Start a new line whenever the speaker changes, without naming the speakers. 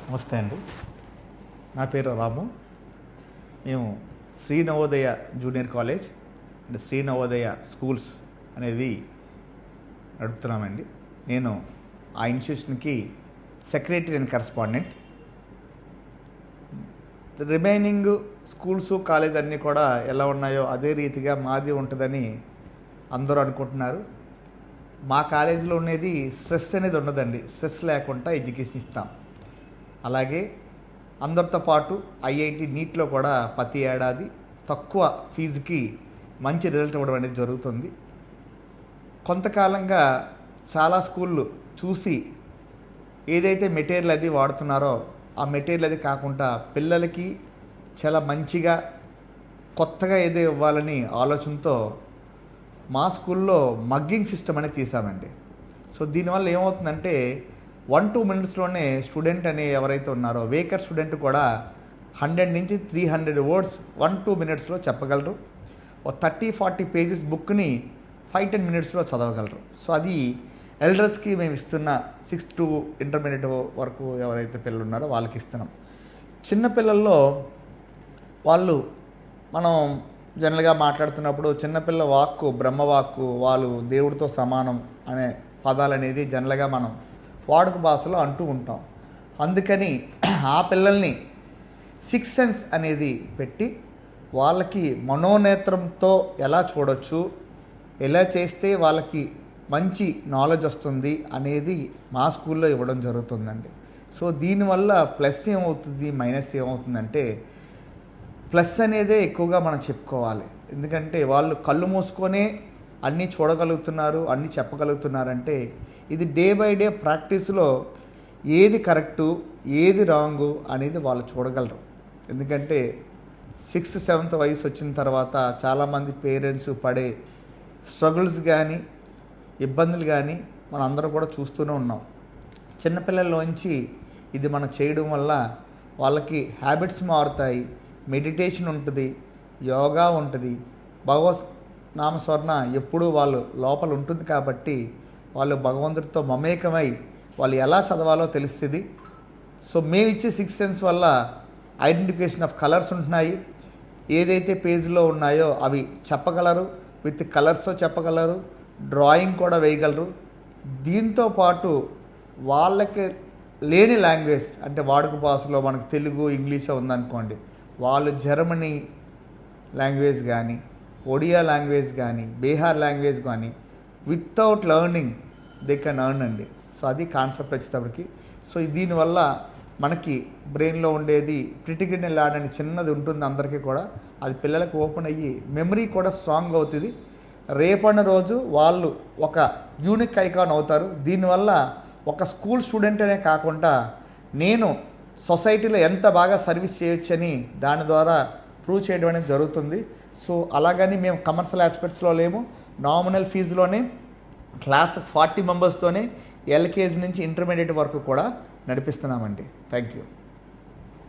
నమస్తే అండి. నా పేరు రాము. మేము Sri Navodaya junior college and Sri Navodaya schools అనేది నడుపుతున్నామండి. నేను ఆ ఇన్స్టిట్యూషన్కి secretary and correspondent. Remaining schools college అన్నీ కూడా ఎలా ఉన్నాయో అదే రీతిగా మాది ఉంటుందని అందరూ అనుకుంటున్నారు. మా కాలేజీలో ఉండేది స్ట్రెస్ అనేది ఉండదండి. స్ట్రెస్ లేకుండా ఎడ్యుకేషన్ ఇస్తాం. అలాగే అందరితో పాటు ఐఐటి నీట్లో కూడా ప్రతి ఏడాది తక్కువ ఫీజుకి మంచి రిజల్ట్ ఇవ్వడం అనేది జరుగుతుంది. కొంతకాలంగా చాలా స్కూళ్ళు చూసి ఏదైతే మెటీరియల్ అది వాడుతున్నారో ఆ మెటీరియల్ అది కాకుండా పిల్లలకి చాలా మంచిగా కొత్తగా ఏదో ఇవ్వాలని ఆలోచనతో మా స్కూల్లో మగ్గింగ్ సిస్టమ్ అనేది తీసామండి. సో దీనివల్ల ఏమవుతుందంటే 1-2 మినిట్స్లోనే స్టూడెంట్ అనే ఎవరైతే ఉన్నారో వేకర్ స్టూడెంట్ కూడా 100 నుంచి 300 వర్డ్స్ 1-2 మినిట్స్లో చెప్పగలరు. 30-40 పేజెస్ బుక్ని 5-10 మినిట్స్లో చదవగలరు. సో అది ఎల్డర్స్కి మేము ఇస్తున్న 6 to ఇంటర్మీడియట్ వరకు ఎవరైతే పిల్లలు ఉన్నారో వాళ్ళకి ఇస్తున్నాం. చిన్నపిల్లల్లో వాళ్ళు మనం జనరల్గా మాట్లాడుతున్నప్పుడు చిన్నపిల్ల వాక్కు బ్రహ్మవాక్కు, వాళ్ళు దేవుడితో సమానం అనే పదాలు అనేది జనరల్గా మనం వాడుక భాషలో అంటూ ఉంటాం. అందుకని ఆ పిల్లల్ని 6th సెన్స్ అనేది పెట్టి వాళ్ళకి మనోనేత్రంతో ఎలా చూడొచ్చు, ఎలా చేస్తే వాళ్ళకి మంచి నాలెడ్జ్ వస్తుంది అనేది మా స్కూల్లో ఇవ్వడం జరుగుతుందండి. సో దీనివల్ల ప్లస్ ఏమవుతుంది, మైనస్ ఏమవుతుందంటే ప్లస్ అనేదే ఎక్కువగా మనం చెప్పుకోవాలి. ఎందుకంటే వాళ్ళు కళ్ళు మూసుకొనే అన్నీ చూడగలుగుతున్నారు, అన్నీ చెప్పగలుగుతున్నారంటే ఇది డే బై డే ప్రాక్టీస్లో ఏది కరెక్టు ఏది రాంగు అనేది వాళ్ళు చూడగలరు. ఎందుకంటే 6th 7th వయసు వచ్చిన తర్వాత చాలామంది పేరెంట్స్ పడే స్ట్రగుల్స్ కానీ ఇబ్బందులు కానీ మనం అందరూ కూడా చూస్తూనే ఉన్నాం. చిన్నపిల్లల్లోంచి ఇది మనం చేయడం వల్ల వాళ్ళకి హ్యాబిట్స్ మారుతాయి, మెడిటేషన్ ఉంటుంది, యోగా ఉంటుంది, భగవత్ నామస్మరణ ఎప్పుడూ వాళ్ళు లోపల ఉంటుంది. కాబట్టి వాళ్ళు భగవంతుడితో మమేకమై వాళ్ళు ఎలా చదవాలో తెలుస్తుంది. సో మేము ఇచ్చే 6th సెన్స్ వల్ల ఐడెంటిఫికేషన్ ఆఫ్ కలర్స్ ఉంటున్నాయి. ఏదైతే పేజీలో ఉన్నాయో అవి చెప్పగలరు, విత్ కలర్స్తో చెప్పగలరు, డ్రాయింగ్ కూడా వేయగలరు. దీంతో పాటు వాళ్ళకి లేని లాంగ్వేజ్ అంటే వాడుక భాషలో మనకు తెలుగు ఇంగ్లీషే ఉందనుకోండి, వాళ్ళు జర్మనీ లాంగ్వేజ్ కానీ ఒడియా లాంగ్వేజ్ కానీ బీహార్ లాంగ్వేజ్ కానీ without learning they can earn అండి. సో అది కాన్సెప్ట్ వచ్చేటప్పటికి. సో దీనివల్ల మనకి బ్రెయిన్లో ఉండేది క్రిటికల్ ల్యాడ్ అని చిన్నది ఉంటుంది అందరికీ కూడా, అది పిల్లలకు ఓపెన్ అయ్యి మెమరీ కూడా స్ట్రాంగ్ అవుతుంది. రేపన్న రోజు వాళ్ళు ఒక యూనిక్ ఐకాన్ అవుతారు. దీనివల్ల ఒక స్కూల్ స్టూడెంట్ అనే కాకుండా నేను సొసైటీలో ఎంత బాగా సర్వీస్ చేయొచ్చని దాని ద్వారా ప్రూవ్ చేయడం అనేది జరుగుతుంది. సో అలాగని మేము కమర్షియల్ ఆస్పెక్ట్స్లో లేము. నామినల్ ఫీజులోనే క్లాస్ 40 మెంబర్స్తోనే ఎల్కేజీ నుంచి ఇంటర్మీడియట్ వరకు కూడా నడిపిస్తున్నామండి. Thank you.